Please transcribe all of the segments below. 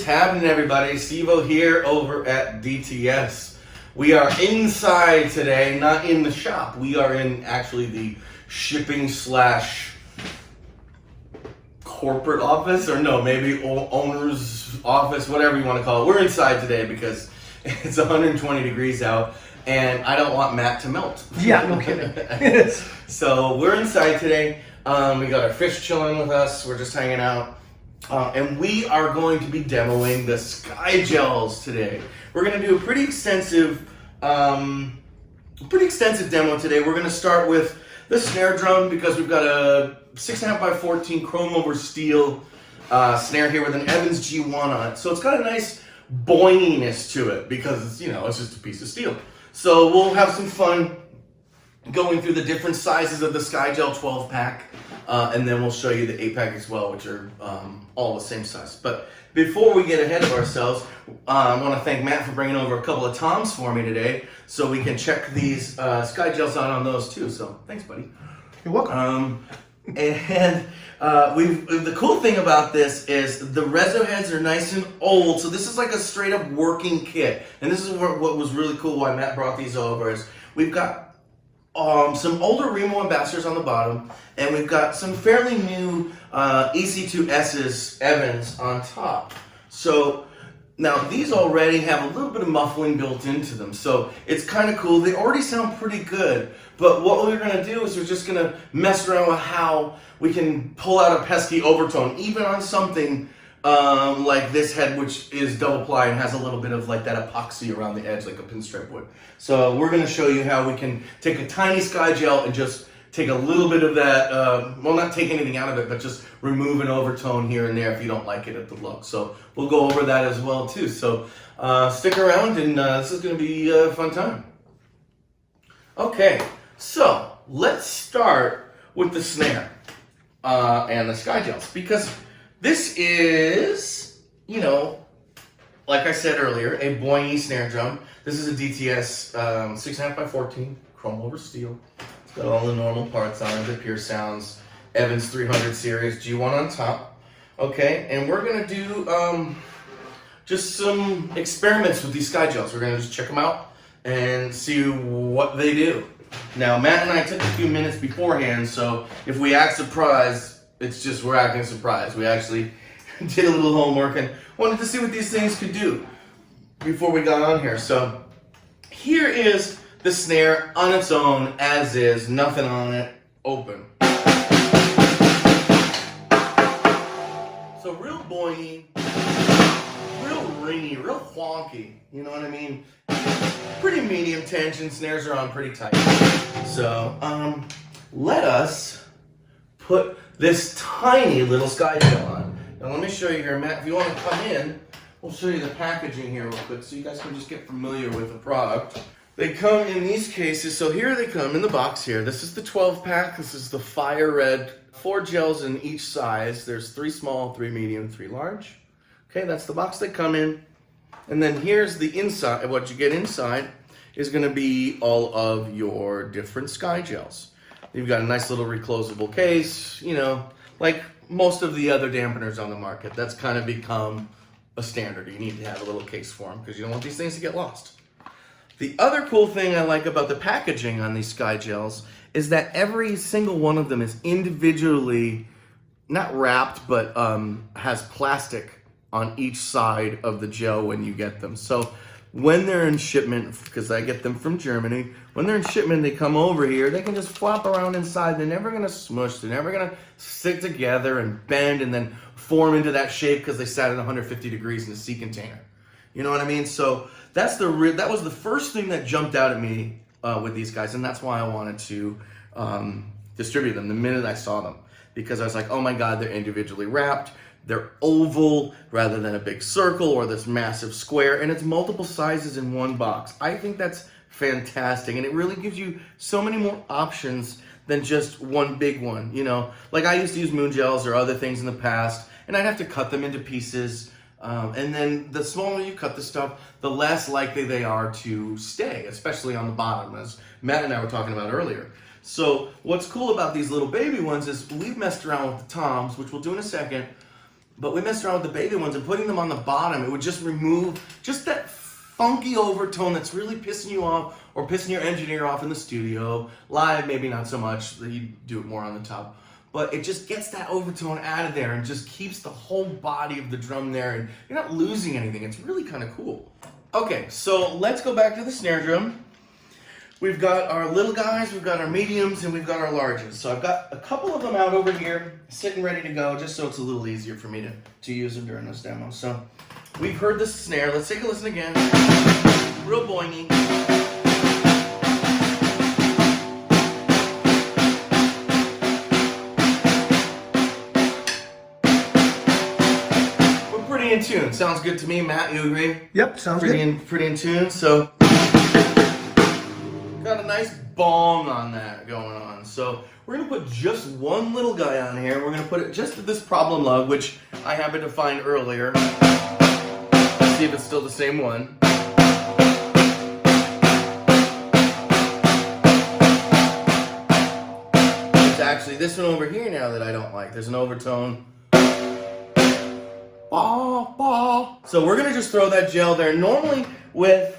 happening, everybody? Steevo here over at DTS. We are inside today, not in the shop. We are in actually the shipping slash corporate office, or no, maybe owner's office, whatever you want to call it. We're inside today because it's 120 degrees out and I don't want Matt to melt. Yeah, no kidding. So we're inside today. We got our fish chilling with us. We're just hanging out. And we are going to be demoing the SkyGels today. We're going to do a pretty extensive demo today. We're going to start with the snare drum because we've got a 6.5 by 14 chrome over steel snare here with an Evans G1 on it. So it's got a nice boinginess to it because it's, you know, it's just a piece of steel. So we'll have some fun going through the different sizes of the SkyGel 12 pack. And then we'll show you the 8-pack as well, which are all the same size. But before we get ahead of ourselves, I want to thank Matt for bringing over a couple of toms for me today so we can check these SkyGels out on those too. So thanks, buddy. You're welcome. The cool thing about this is the reso heads are nice and old. So this is like a straight up working kit. And this is what was really cool why Matt brought these over is we've got some older Remo Ambassadors on the bottom, and we've got some fairly new EC2S's Evans on top. So now these already have a little bit of muffling built into them, so it's kind of cool. They already sound pretty good, but what we're going to do is we're just going to mess around with how we can pull out a pesky overtone, even on something like this head, which is double ply and has a little bit of like that epoxy around the edge like a pinstripe would. So we're going to show you how we can take a tiny SkyGel and just take a little bit of that, well, not take anything out of it, but just remove an overtone here and there if you don't like it at the look. So we'll go over that as well too. So stick around, and this is going to be a fun time. Okay, so let's start with the snare and the SkyGels, because this is, you know, like I said earlier, a boingy snare drum. This is a DTS 6.5 by 14 chrome over steel. It's got all the normal parts on it, the Pure Sounds, Evans 300 series, G1 on top. Okay, and we're gonna do just some experiments with these SkyGels. We're gonna just check them out and see what they do. Now, Matt and I took a few minutes beforehand, so if we act surprised, it's just we're acting surprised. We actually did a little homework and wanted to see what these things could do before we got on here. So here is the snare on its own, as is, nothing on it, open. So real boingy, real ringy, real wonky, you know what I mean? Pretty medium tension, snares are on pretty tight. So let us put this tiny little SkyGel on. Now let me show you here, Matt, if you want to come in, we'll show you the packaging here real quick so you guys can just get familiar with the product. They come in these cases, so here they come in the box here. This is the 12 pack, this is the fire red, 4 gels in each size. There's 3 small, 3 medium, 3 large. Okay, that's the box they come in. And then here's the inside, what you get inside is gonna be all of your different SkyGels. You've got a nice little reclosable case, you know, like most of the other dampeners on the market. That's kind of become a standard. You need to have a little case for them because you don't want these things to get lost. The other cool thing I like about the packaging on these SkyGels is that every single one of them is individually, not wrapped, but has plastic on each side of the gel when you get them. So when they're in shipment, because I get them from Germany, when they're in shipment, they come over here, they can just flop around inside. They're never gonna smush, they're never gonna stick together and bend and then form into that shape because they sat at 150 degrees in a sea container. You know what I mean? So that was the first thing that jumped out at me with these guys, and that's why I wanted to distribute them the minute I saw them, because I was like, oh my God, they're individually wrapped. They're oval rather than a big circle or this massive square, and it's multiple sizes in one box. I think that's fantastic, and it really gives you so many more options than just one big one, you know? Like I used to use moon gels or other things in the past, and I'd have to cut them into pieces, and then the smaller you cut the stuff, the less likely they are to stay, especially on the bottom, as Matt and I were talking about earlier. So what's cool about these little baby ones is we've messed around with the toms, which we'll do in a second, But we messed around with the baby ones and putting them on the bottom, it would just remove just that funky overtone that's really pissing you off or pissing your engineer off in the studio. Live, maybe not so much, you do it more on the top. But it just gets that overtone out of there and just keeps the whole body of the drum there, and you're not losing anything. It's really kind of cool. Okay, so let's go back to the snare drum. We've got our little guys, we've got our mediums, and we've got our larges. So I've got a couple of them out over here, sitting ready to go, just so it's a little easier for me to use them during this demo. So we've heard the snare. Let's take a listen again. Real boingy. We're pretty in tune. Sounds good to me. Matt, you agree? Yep, sounds good. Pretty in tune. So got a nice bong on that going on. So we're going to put just one little guy on here. We're going to put it just at this problem lug, which I happened to find earlier. Let's see if it's still the same one. It's actually this one over here now that I don't like. There's an overtone. Bah, bah. So we're going to just throw that gel there. Normally with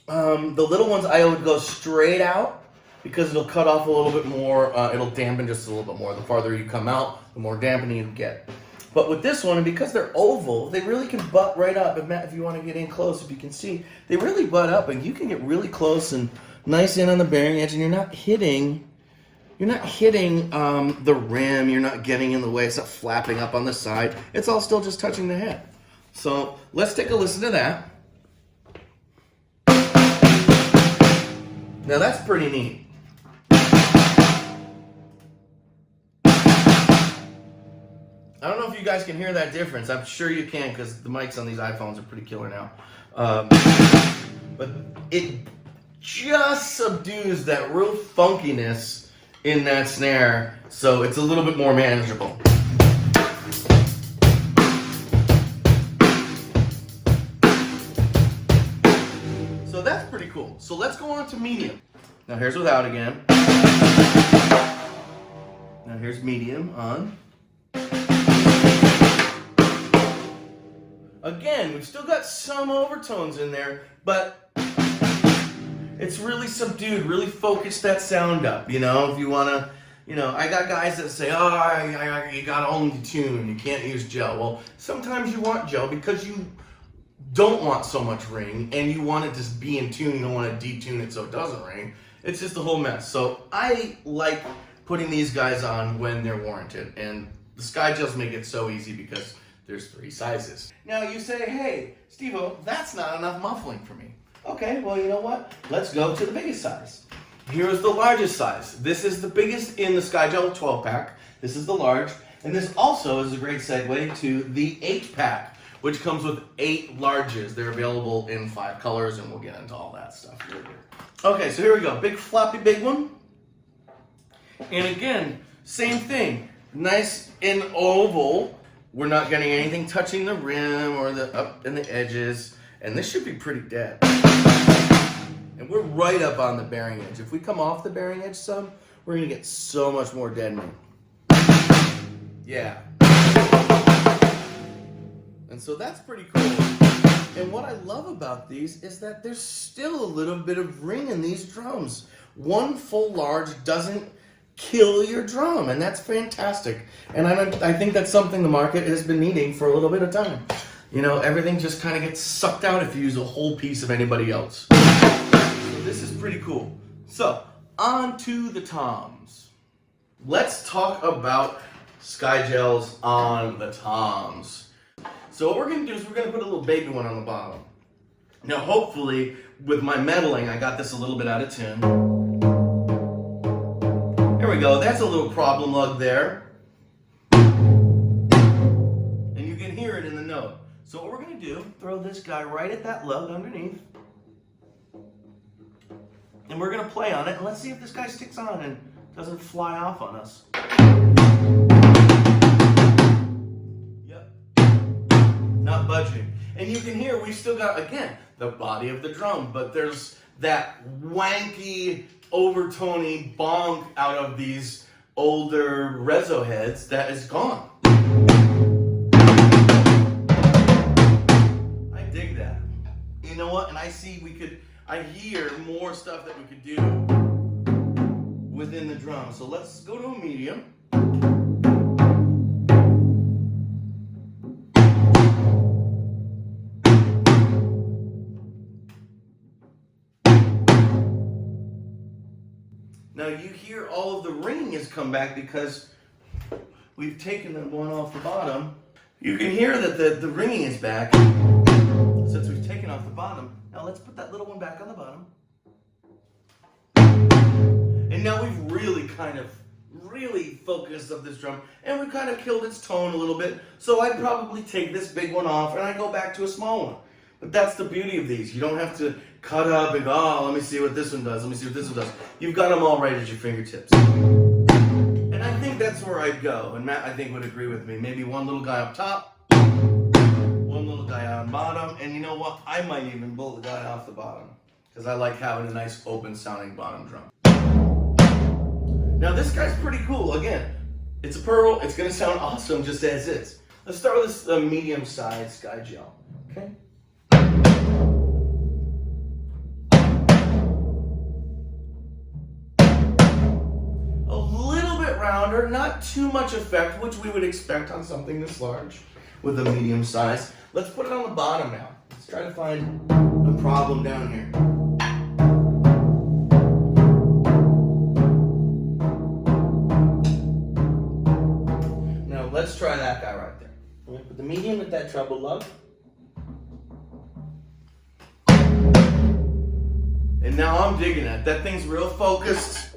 the little ones, I would go straight out because it'll cut off a little bit more. It'll dampen just a little bit more. The farther you come out, the more dampening you get. But with this one, and because they're oval, they really can butt right up. And Matt, if you want to get in close, if you can see, they really butt up, and you can get really close and nice in on the bearing edge, and you're not hitting the rim. You're not getting in the way. It's not flapping up on the side. It's all still just touching the head. So let's take a listen to that. Now that's pretty neat. I don't know if you guys can hear that difference. I'm sure you can because the mics on these iPhones are pretty killer now. But it just subdues that real funkiness in that snare, so it's a little bit more manageable. So that's pretty cool. So let's go on to medium. Now here's without again. Now here's medium on. Again, we've still got some overtones in there, but it's really subdued, really focused that sound up, you know, if you want to, you know, I got guys that say, oh, you got to only tune, you can't use gel. Well, sometimes you want gel because you don't want so much ring and you want it to be in tune, you don't want to detune it so it doesn't ring. It's just a whole mess. So I like putting these guys on when they're warranted, and the SkyGels make it so easy because there's 3 sizes. Now you say, hey, Steevo, that's not enough muffling for me. Okay, well, you know what? Let's go to the biggest size. Here's the largest size. This is the biggest in the SkyGel 12-pack. This is the large. And this also is a great segue to the 8-pack, which comes with 8 larges. They're available in 5 colors, and we'll get into all that stuff later. Okay, so here we go. Big floppy big one. And again, same thing. Nice and oval. We're not getting anything touching the rim or the up and the edges. And this should be pretty dead. And we're right up on the bearing edge. If we come off the bearing edge some, we're gonna get so much more deadening. Yeah. And so that's pretty cool. And what I love about these is that there's still a little bit of ring in these drums. One full large doesn't kill your drum, and that's fantastic. And I think that's something the market has been needing for a little bit of time. You know, everything just kind of gets sucked out if you use a whole piece of anybody else. So this is pretty cool. So, on to the toms. Let's talk about SkyGels on the toms. So what we're going to do is we're going to put a little baby one on the bottom. Now hopefully, with my meddling, I got this a little bit out of tune. There we go, that's a little problem lug there. And you can hear it in the note. So what we're going to do, throw this guy right at that lug underneath. And we're going to play on it, and let's see if this guy sticks on and doesn't fly off on us. Yep. Not budging. And you can hear we've still got, again, the body of the drum, but there's that wanky, overtony bonk out of these older reso heads that is gone. what? And I hear more stuff that we could do within the drum. So let's go to a medium. Now you hear all of the ringing has come back because we've taken the one off the bottom. You can hear that the ringing is back since we've taken off the bottom. Now let's put that little one back on the bottom. And now we've really focused up this drum, and we've kind of killed its tone a little bit. So I'd probably take this big one off and I go back to a small one. But that's the beauty of these. You don't have to cut up and go, oh, let me see what this one does. Let me see what this one does. You've got them all right at your fingertips. And I think that's where I'd go. And Matt, I think, would agree with me. Maybe one little guy up top, one little guy on bottom, and you know what? I might even pull the guy off the bottom because I like having a nice open sounding bottom drum. Now this guy's pretty cool. Again, it's a Pearl. It's going to sound awesome just as is. Let's start with this medium-sized SkyGel. Okay. Rounder, not too much effect, which we would expect on something this large with a medium size. Let's put it on the bottom now. Let's try to find a problem down here. Now let's try that guy right there. I'm going to put the medium at that treble lug. And now I'm digging it. That thing's real focused.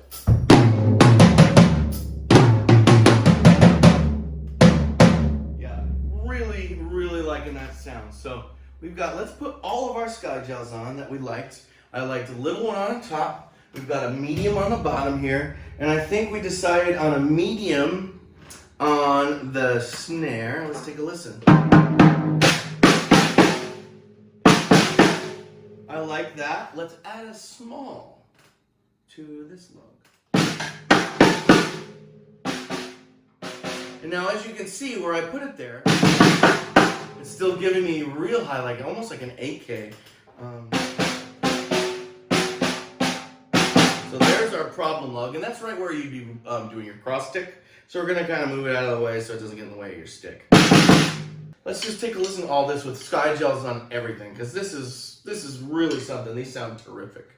Really liking that sound. So we've got, let's put all of our SkyGels on that we liked. I liked a little one on top. We've got a medium on the bottom here. And I think we decided on a medium on the snare. Let's take a listen. I like that. Let's add a small to this lug. And now as you can see where I put it there, it's still giving me real high, like almost like an 8K. So there's our problem lug, and that's right where you'd be doing your cross stick. So we're gonna kind of move it out of the way so it doesn't get in the way of your stick. Let's just take a listen to all this with SkyGels on everything, because this is really something. These sound terrific.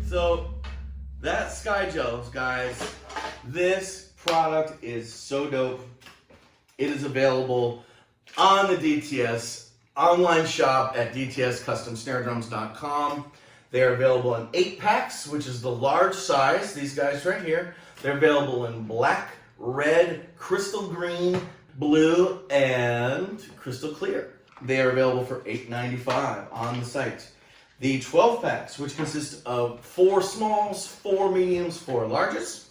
So that's SkyGels, guys. This product is so dope. It is available on the DTS online shop at dtscustomsnaredrums.com. They are available in 8-packs, which is the large size. These guys right here. They're available in black, red, crystal green, blue, and crystal clear. They are available for $8.95 on the site. The 12-packs, which consist of 4 smalls, 4 mediums, 4 larges.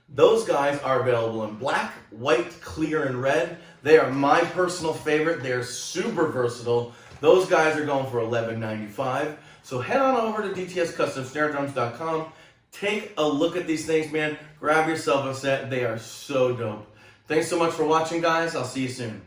Those guys are available in black, white, clear, and red. They are my personal favorite. They're super versatile. Those guys are going for $11.95. So head on over to dtscustomsnaredrums.com. Take a look at these things, man. Grab yourself a set. They are so dope. Thanks so much for watching, guys. I'll see you soon.